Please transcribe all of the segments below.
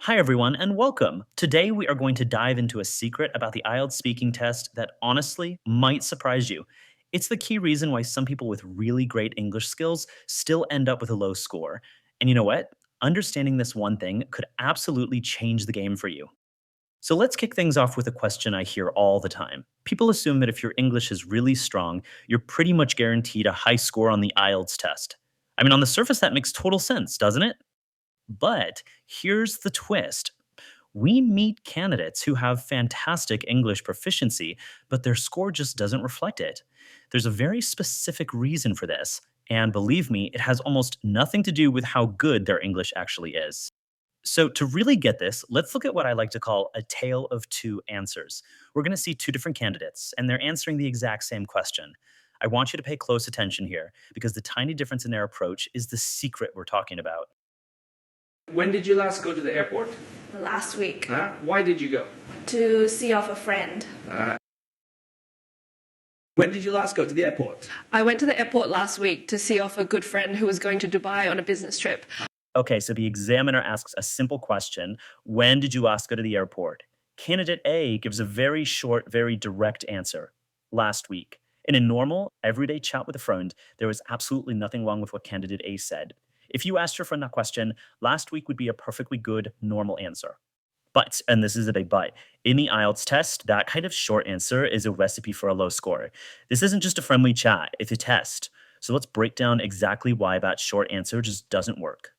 Hi, everyone, and welcome. Today, we are going to dive into a secret about the IELTS speaking test that honestly might surprise you. It's the key reason why some people with really great English skills still end up with a low score. And you know what? Understanding this one thing could absolutely change the game for you. So let's kick things off with a question I hear all the time. People assume that if your English is really strong, you're pretty much guaranteed a high score on the IELTS test. I mean, on the surface, that makes total sense, doesn't it? But here's the twist. We meet candidates who have fantastic English proficiency, but their score just doesn't reflect it. There's a very specific reason for this, and believe me, it has almost nothing to do with how good their English actually is. So, to really get this, let's look at what I like to call a tale of two answers. We're going to see two different candidates, and they're answering the exact same question. I want you to pay close attention here because the tiny difference in their approach is the secret we're talking about. When did you last go to the airport? Last week Why did you go? to see off a friend. When did you last go to the airport? I went to the airport last week to see off a good friend who was going to Dubai on a business trip. Okay, so the examiner asks a simple question. When did you last go to the airport? Candidate A gives a very short, very direct answer. Last week. In a normal, everyday chat with a friend, there was absolutely nothing wrong with what candidate A said. If you asked your friend that question, last week would be a perfectly good, normal answer. But, and this is a big but, in the IELTS test, that kind of short answer is a recipe for a low score. This isn't just a friendly chat, it's a test. So let's break down exactly why that short answer just doesn't work.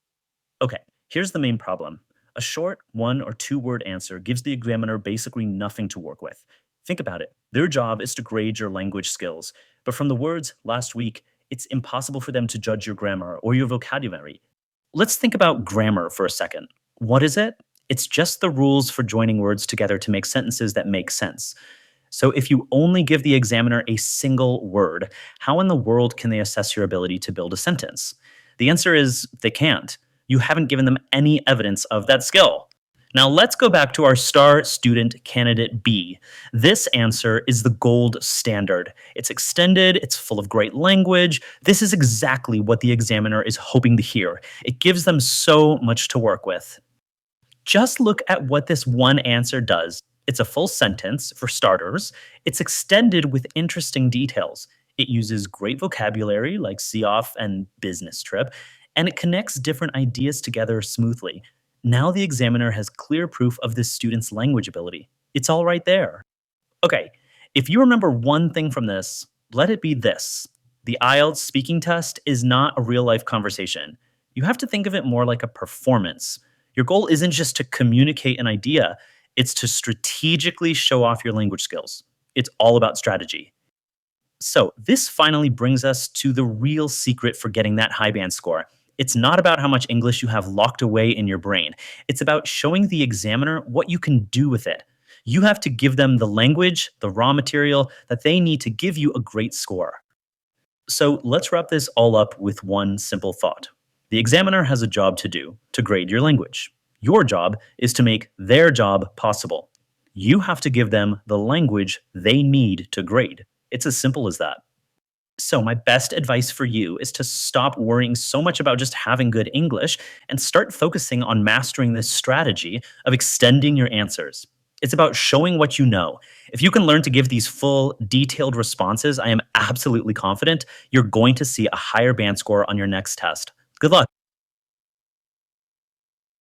Okay, here's the main problem. A short one or two word answer gives the examiner basically nothing to work with. Think about it. Their job is to grade your language skills, but from the words last week, it's impossible for them to judge your grammar or your vocabulary. Let's think about grammar for a second. What is it? It's just the rules for joining words together to make sentences that make sense. So if you only give the examiner a single word, how in the world can they assess your ability to build a sentence? The answer is they can't. You haven't given them any evidence of that skill. Now let's go back to our star student candidate B. This answer is the gold standard. It's extended, it's full of great language. This is exactly what the examiner is hoping to hear. It gives them so much to work with. Just look at what this one answer does. It's a full sentence, for starters. It's extended with interesting details. It uses great vocabulary like see off and business trip, and it connects different ideas together smoothly. Now the examiner has clear proof of this student's language ability. It's all right there. Okay, if you remember one thing from this, let it be this. The IELTS speaking test is not a real life conversation. You have to think of it more like a performance. Your goal isn't just to communicate an idea, it's to strategically show off your language skills. It's all about strategy. So, this finally brings us to the real secret for getting that high band score. It's not about how much English you have locked away in your brain. It's about showing the examiner what you can do with it. You have to give them the language, the raw material that they need to give you a great score. So let's wrap this all up with one simple thought. The examiner has a job to do to grade your language. Your job is to make their job possible. You have to give them the language they need to grade. It's as simple as that. So, my best advice for you is to stop worrying so much about just having good English and start focusing on mastering this strategy of extending your answers. It's about showing what you know. If you can learn to give these full, detailed responses, I am absolutely confident you're going to see a higher band score on your next test. Good luck.